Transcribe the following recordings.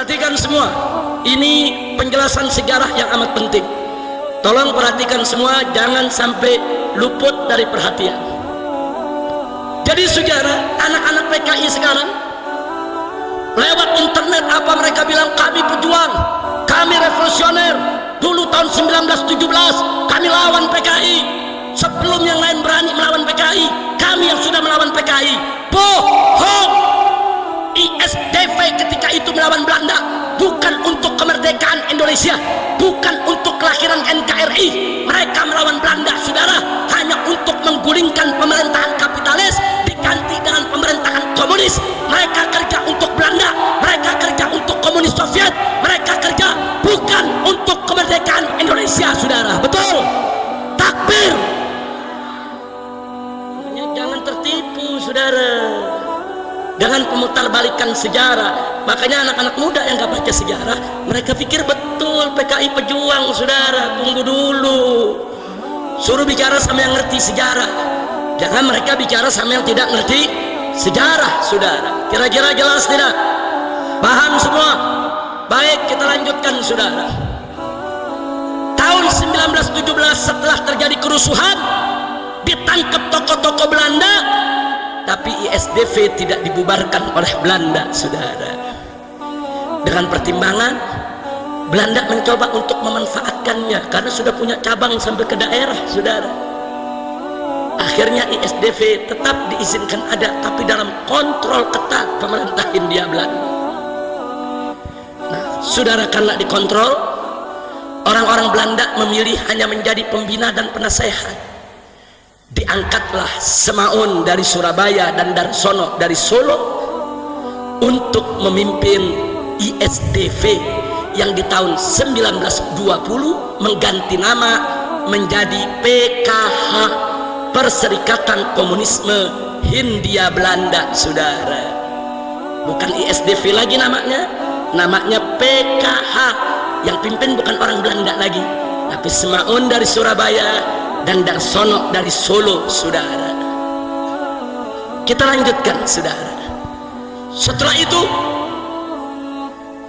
Perhatikan semua, ini penjelasan sejarah yang amat penting. Tolong perhatikan semua, jangan sampai luput dari perhatian. Jadi saudara, anak-anak PKI sekarang lewat internet apa mereka bilang? Kami pejuang, kami revolusioner. Dulu tahun 1917 kami lawan PKI. Sebelum yang lain berani melawan PKI, kami yang sudah melawan PKI. Bohong. ISDV ketika itu melawan Belanda bukan untuk kemerdekaan Indonesia, bukan untuk kelahiran NKRI. Mereka melawan Belanda, saudara, hanya untuk menggulingkan pemerintahan kapitalis diganti dengan pemerintahan komunis. Mereka kerja untuk Belanda, mereka kerja untuk komunis Soviet, mereka kerja bukan untuk kemerdekaan Indonesia, saudara. Betul? Takbir. Jangan tertipu, saudara, dengan pemutarbalikan sejarah. Makanya anak-anak muda yang gak baca sejarah, mereka pikir betul PKI pejuang, saudara. Tunggu dulu, suruh bicara sama yang ngerti sejarah, jangan mereka bicara sama yang tidak ngerti sejarah, saudara. Kira-kira jelas tidak? Paham semua? Baik, kita lanjutkan, saudara. Tahun 1917 setelah terjadi kerusuhan, ditangkap tokoh-tokoh Belanda, tapi ISDV tidak dibubarkan oleh Belanda, saudara. Dengan pertimbangan Belanda mencoba untuk memanfaatkannya karena sudah punya cabang sampai ke daerah, saudara. Akhirnya ISDV tetap diizinkan ada, tapi dalam kontrol ketat pemerintah Hindia Belanda. Nah, saudara, karena dikontrol, orang-orang Belanda memilih hanya menjadi pembina dan penasehat. Diangkatlah Semaun dari Surabaya dan Darsono dari Solo untuk memimpin ISDV yang di tahun 1920 mengganti nama menjadi PKH, Perserikatan Komunisme Hindia Belanda, saudara. Bukan ISDV lagi namanya PKH. Yang pimpin bukan orang Belanda lagi, tapi Semaun dari Surabaya dan Darsono dari Solo, saudara. Kita lanjutkan, saudara. Setelah itu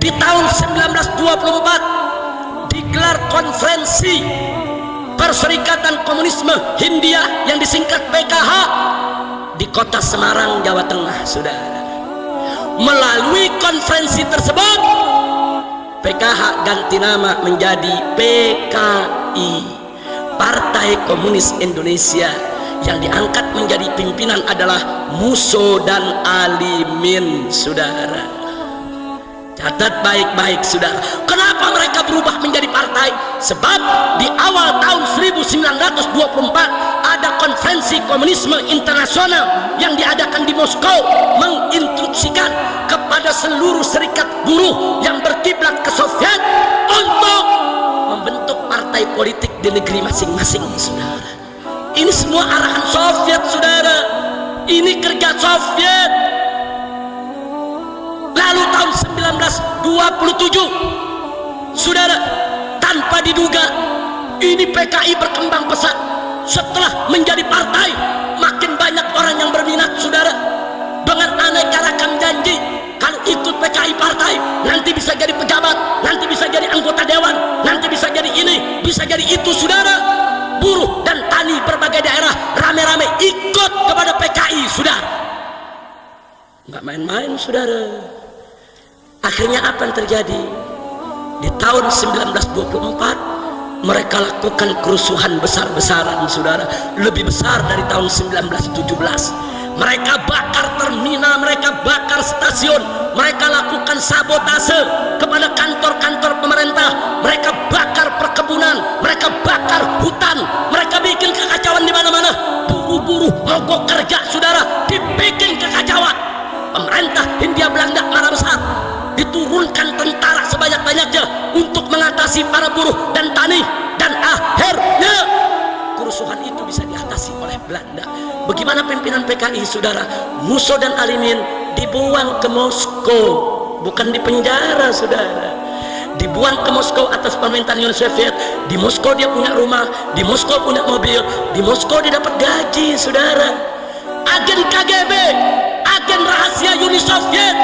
di tahun 1924 digelar konferensi Perserikatan Komunisme Hindia yang disingkat PKH di kota Semarang, Jawa Tengah, saudara. Melalui konferensi tersebut PKH ganti nama menjadi PKI, Partai Komunis Indonesia, yang diangkat menjadi pimpinan adalah Musso dan Alimin, saudara. Catat baik-baik, saudara. Kenapa mereka berubah menjadi partai? Sebab di awal tahun 1924 ada konferensi komunisme internasional yang diadakan di Moskow, menginstruksikan kepada seluruh serikat buruh yang berkiblat ke Soviet untuk membentuk partai politik di negeri masing-masing, saudara. Ini semua arahan Soviet, saudara. Ini kerja Soviet. Lalu tahun 1927, saudara, tanpa diduga ini PKI berkembang pesat. Setelah menjadi partai, makin banyak orang yang berminat, saudara, dengan aneka ragam janji. Kalau ikut PKI partai, nanti bisa jadi pejabat, nanti bisa jadi anggota dewan, nanti bisa jadi ini, bisa jadi itu, saudara. Buruh dan tani berbagai daerah rame-rame ikut kepada PKI, saudara. Nggak main-main, saudara. Akhirnya apa yang terjadi? Di tahun 1924 mereka lakukan kerusuhan besar-besaran, saudara, lebih besar dari tahun 1917. Mereka bakar terminal, mereka bakar stasiun, mereka lakukan sabotase kepada kantor-kantor pemerintah, mereka bakar perkebunan, mereka bakar hutan, mereka bikin kekacauan di mana-mana. Buruh-buruh mogok kerja, saudara, dibikin kekacauan. Pemerintah Hindia Belanda marah besar, diturunkan tentara sebanyak-banyaknya untuk mengatasi para buruh dan tani, dan akhirnya kerusuhan itu bisa diatasi oleh Belanda. Bagaimana pimpinan PKI, saudara? Musso dan Alimin dibuang ke Moskow, bukan di penjara, saudara. Dibuang ke Moskow atas pemerintahan Uni Soviet. Di Moskow dia punya rumah, di Moskow punya mobil, di Moskow dia dapat gaji, saudara. Agen KGB, agen rahasia Uni Soviet.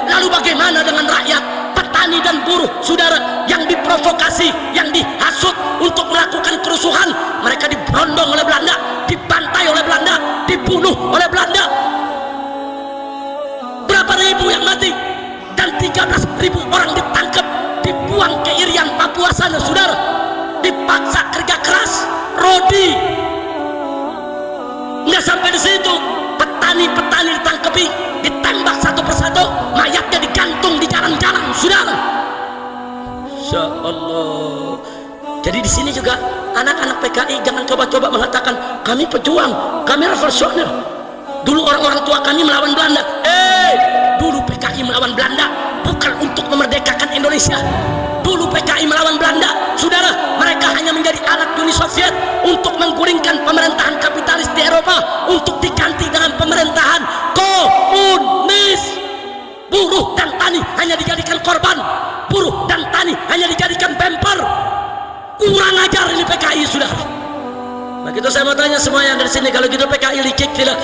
Lalu bagaimana dengan rakyat, petani petani dan buruh saudara yang diprovokasi, yang dihasut untuk melakukan kerusuhan. Mereka diberondong oleh Belanda, dibantai oleh Belanda, dibunuh oleh Belanda. Berapa ribu yang mati dan 13.000 orang ditangkap, dibuang ke Irian Papua sana saudara, dipaksa kerja keras rodi. Nggak sampai di situ, petani-petani ditangkapi, ditembak satu persatu, mayatnya digantung di jalan-jalan saudara. Insya Allah. Jadi di sini juga anak-anak PKI jangan coba-coba mengatakan kami pejuang, kami revolusioner. Dulu orang-orang tua kami melawan Belanda. Dulu PKI melawan Belanda bukan untuk memerdekakan Indonesia. Dulu PKI melawan Belanda saudara, mereka hanya menjadi alat Uni Soviet untuk menggulingkan pemerintahan kapitalis di Eropa untuk diganti dengan pemerintahan komunis. Buruh dan tani hanya dijadikan korban, buruh dan tani hanya dijadikan bemper. Kurang ajar ini PKI saudara. Begitu saya mau tanya semua yang dari sini, kalau gitu PKI licik tidak?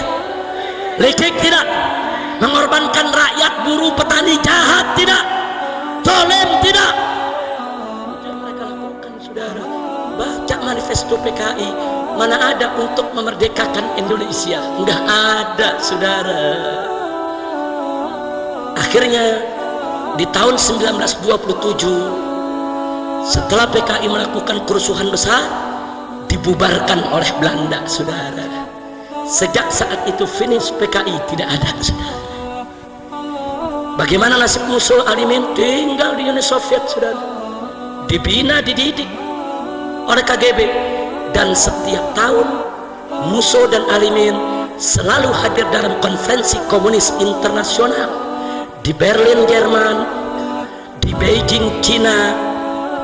Licik tidak? Mengorbankan rakyat, buruh, petani jahat tidak? Zalim tidak? Yang mereka lakukan saudara. Baca manifesto PKI, mana ada untuk memerdekakan Indonesia? Enggak ada saudara. Akhirnya di tahun 1927 setelah PKI melakukan kerusuhan besar, dibubarkan oleh Belanda saudara. Sejak saat itu finish PKI tidak ada saudara. Bagaimana nasib Musul Alimin? Tinggal di Uni Soviet saudara, dibina, dididik oleh KGB. Dan setiap tahun Musul dan Alimin selalu hadir dalam konferensi komunis internasional di Berlin Jerman, di Beijing Cina,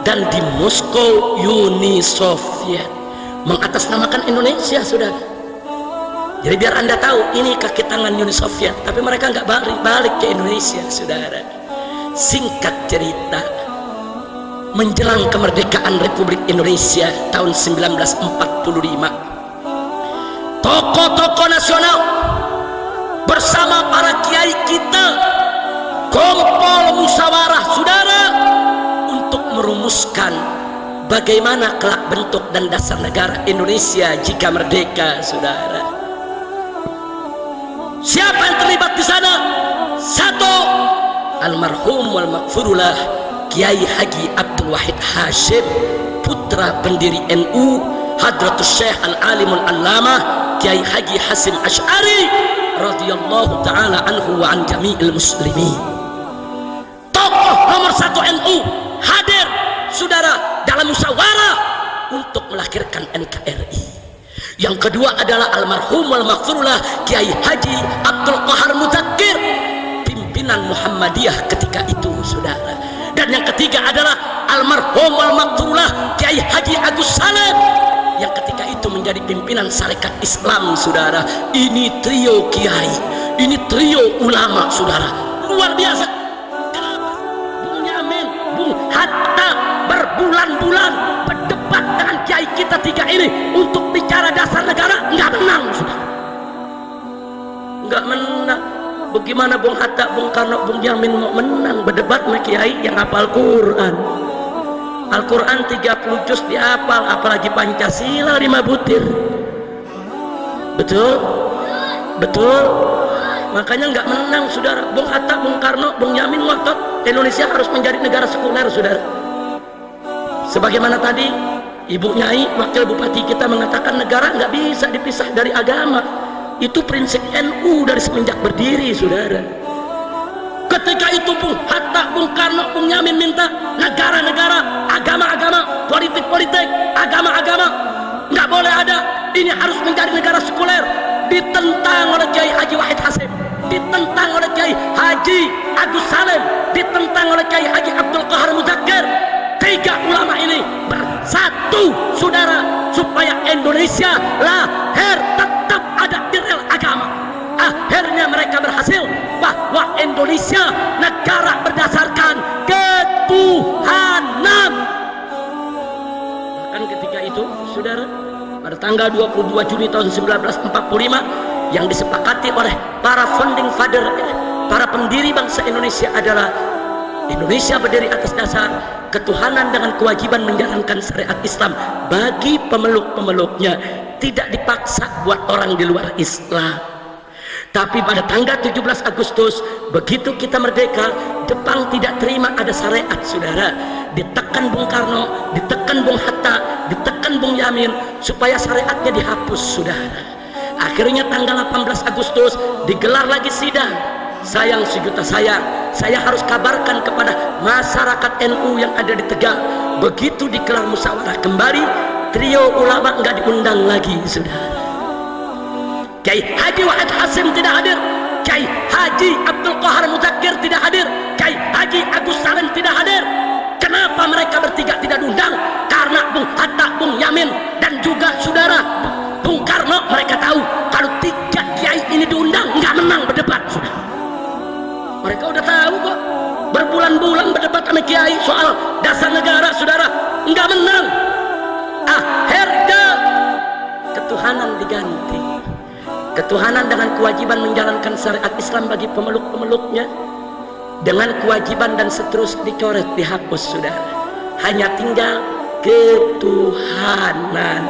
dan di Moskow Uni Soviet, mengatasnamakan Indonesia saudara. Jadi biar anda tahu ini kaki tangan Uni Soviet, tapi mereka nggak balik ke Indonesia saudara. Singkat cerita, menjelang kemerdekaan Republik Indonesia tahun 1945, tokoh-tokoh nasional bersama para kiai kita kumpul musyawarah saudara untuk merumuskan bagaimana kelak bentuk dan dasar negara Indonesia jika merdeka saudara. Siapa yang terlibat di sana? Satu, almarhum wal maghfurullah Kiai Haji Abdul Wahid Hashim, putra pendiri NU, Hadratus Syekh Al-Alimul Allamah Kiai Haji Hasim Asy'ari radhiyallahu taala anhu wa an jami'il muslimin. Tokoh nomor satu NU hadir saudara dalam musyawarah untuk melahirkan NKRI. Yang kedua adalah almarhum wal maghfurullah Kiai Haji Abdul Qahar Mudzakkir, pimpinan Muhammadiyah ketika itu saudara. Dan yang ketiga adalah almarhum wal maghfurullah Kiai Haji Agus Salim yang ketika itu menjadi pimpinan Sarekat Islam saudara. Ini trio kiai, ini trio ulama saudara, luar biasa. Kenapa Bung Yamin, Bung Hatta berbulan-bulan berdebat dengan kiai kita tiga ini untuk bicara dasar negara, nggak menang saudara, nggak menang. Bagaimana Bung Hatta, Bung Karno, Bung Yamin mau menang berdebat sama kiai yang hafal Quran? Al-Quran 30 juz dihafal, apalagi Pancasila 5 butir. Betul? Betul? Makanya nggak menang saudara. Bung Hatta, Bung Karno, Bung Yamin ngotot Indonesia harus menjadi negara sekuler saudara. Sebagaimana tadi Ibu Nyai, wakil bupati kita mengatakan negara nggak bisa dipisah dari agama. Itu prinsip NU dari semenjak berdiri saudara. Ketika itu Bung Hatta, Bung Karno, Bung Yamin minta negara-negara, agama-agama, politik-politik, agama-agama nggak boleh ada, ini harus menjadi negara sekuler. Ditentang oleh Kiai Haji Wahid Hasim, ditentang oleh Kiai Haji Agus Salim, ditentang oleh Kiai Haji Abdul Qahar Mudzakkir. Tiga ulama ini bersatu saudara supaya Indonesia lahir tetap ada di rel agama. Akhirnya mereka berhasil bahwa Indonesia negara berdasarkan ketuhanan. Bahkan ketika itu saudara, pada tanggal 22 Juni tahun 1945 yang disepakati oleh para founding father, para pendiri bangsa Indonesia adalah Indonesia berdiri atas dasar ketuhanan dengan kewajiban menjalankan syariat Islam bagi pemeluk-pemeluknya, tidak dipaksa buat orang di luar Islam. Tapi pada tanggal 17 Agustus begitu kita merdeka, Jepang tidak terima ada syariat, saudara. Ditekan Bung Karno, ditekan Bung Hatta, ditekan Bung Yamin supaya syariatnya dihapus, saudara. Akhirnya tanggal 18 Agustus digelar lagi sidang. Sayang sejuta sayang, saya harus kabarkan kepada masyarakat NU yang ada di Tegal, begitu digelar musyawarah kembali, trio ulama nggak diundang lagi, saudara. Kiai Haji Wahid Hasim tidak hadir, Kiai Haji Abdul Qahar Mudzakkir tidak hadir, Kiai Haji Agus Salim tidak hadir. Kenapa mereka bertiga tidak diundang? Karena Bung Hatta, Bung Yamin, dan juga saudara Bung Karno, mereka tahu kalau tiga kiai ini diundang nggak menang berdebat, saudara. Mereka udah tahu kok, berbulan-bulan berdebat sama kiai soal dasar negara, saudara, nggak menang. Akhirnya ketuhanan diganti, ketuhanan dengan kewajiban menjalankan syariat Islam bagi pemeluk-pemeluknya, dengan kewajiban dan seterusnya dicoret, dihapus, saudara. Hanya tinggal ketuhanan.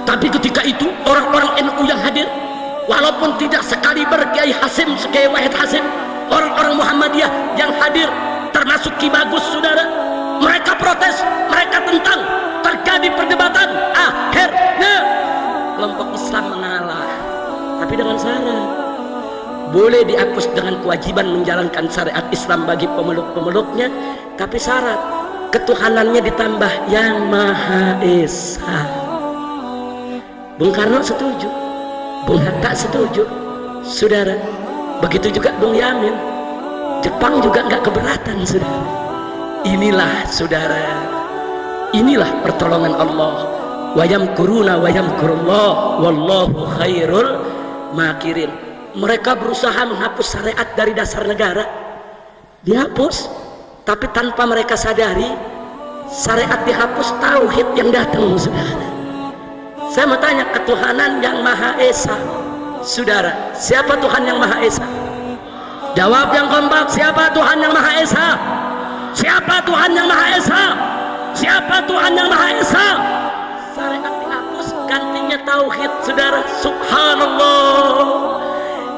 Tapi ketika itu orang-orang NU yang hadir, walaupun tidak sekaliber Kiai Hasim, Kiai Wahid Hasim, orang-orang Muhammadiyah yang hadir termasuk Ki Bagus, saudara, mereka protes, mereka tentang, terjadi perdebatan. Akhirnya kelompok Islam mengalah, tapi dengan syarat boleh dihapus dengan kewajiban menjalankan syariat Islam bagi pemeluk-pemeluknya, tapi syarat ketuhanannya ditambah yang Maha Esa. Bung Karno setuju, Bung Hatta setuju, saudara. Begitu juga Bung Yamin. Jepang juga nggak keberatan, saudara. Inilah, saudara, inilah pertolongan Allah. Wa yamkuruna wa yamkurullah wallahu khairul makirin. Mereka berusaha menghapus syariat dari dasar negara, dihapus, tapi tanpa mereka sadari syariat dihapus, tauhid yang datang, saudara. Saya mau tanya, ketuhanan yang Maha Esa, saudara, siapa Tuhan yang Maha Esa? Jawab yang kompak, siapa Tuhan yang Maha Esa? Siapa Tuhan yang Maha Esa? Siapa Tuhan yang Maha Esa? Syariat dihapus, gantinya tauhid, saudara. Subhanallah.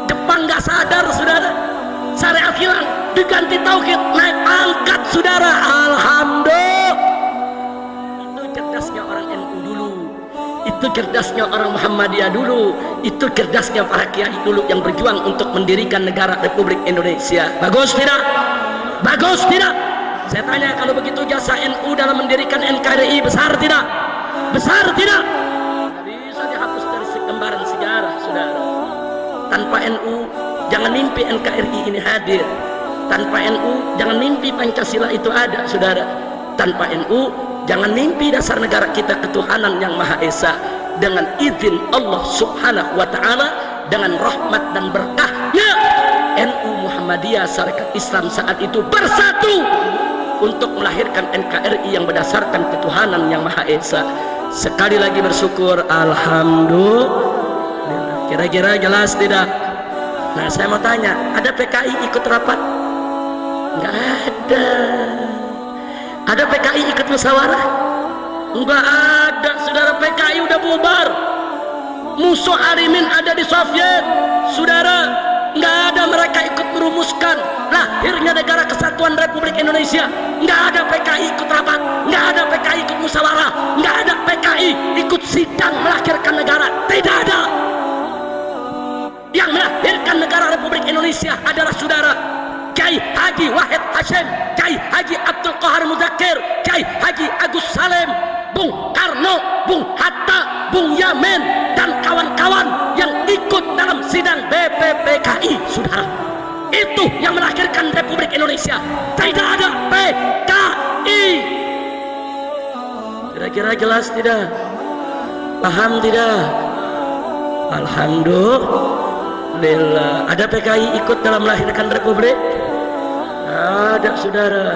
Jepang nggak sadar, saudara, syariat hilang, diganti tauhid, naik pangkat, saudara. Alhamdulillah. Itu cerdasnya orang NU dulu, itu cerdasnya orang Muhammadiyah dulu, itu cerdasnya para kiai dulu yang berjuang untuk mendirikan negara Republik Indonesia. Bagus tidak? Bagus tidak? Saya tanya, kalau begitu jasa NU dalam mendirikan NKRI besar tidak? Besar tidak? Tidak bisa dihapus dari lembaran sejarah, saudara. Tanpa NU jangan mimpi NKRI ini hadir. Tanpa NU jangan mimpi Pancasila itu ada, saudara. Tanpa NU jangan mimpi dasar negara kita ketuhanan yang Maha Esa. Dengan izin Allah Subhanahu wa Ta'ala, dengan rahmat dan berkahnya, NU Muhammadiyah Syarikat Islam saat itu bersatu untuk melahirkan NKRI yang berdasarkan ketuhanan yang Maha Esa. Sekali lagi bersyukur, alhamdulillah. Kira-kira jelas tidak? Nah, saya mau tanya, ada PKI ikut rapat? Enggak ada. Ada PKI ikut musyawarah? Enggak ada, saudara. PKI udah bubar. Musuh Arimin ada di Soviet, saudara. Enggak ada mereka ikut merumuskan lahirnya negara kesatuan Republik Indonesia. Enggak ada PKI ikut rapat, enggak ada PKI ikut musyawarah, enggak ada PKI ikut sidang melahirkan negara. Tidak ada. Yang melahirkan negara Republik Indonesia adalah saudara Kiai Haji Wahid Hasim, Kiai Haji Abdul Qahar Mudzakkir, Kiai Haji Agus Salim, Bung Karno, Bung Hatta, Bung Yamin, dan kawan-kawan yang ikut dalam sidang BPPKI, saudara. Itu yang melahirkan Republik Indonesia. Tidak ada PKI. Kira-kira jelas tidak? Paham tidak? Alhamdulillah. Ada PKI ikut dalam melahirkan Republik? Ada, saudara.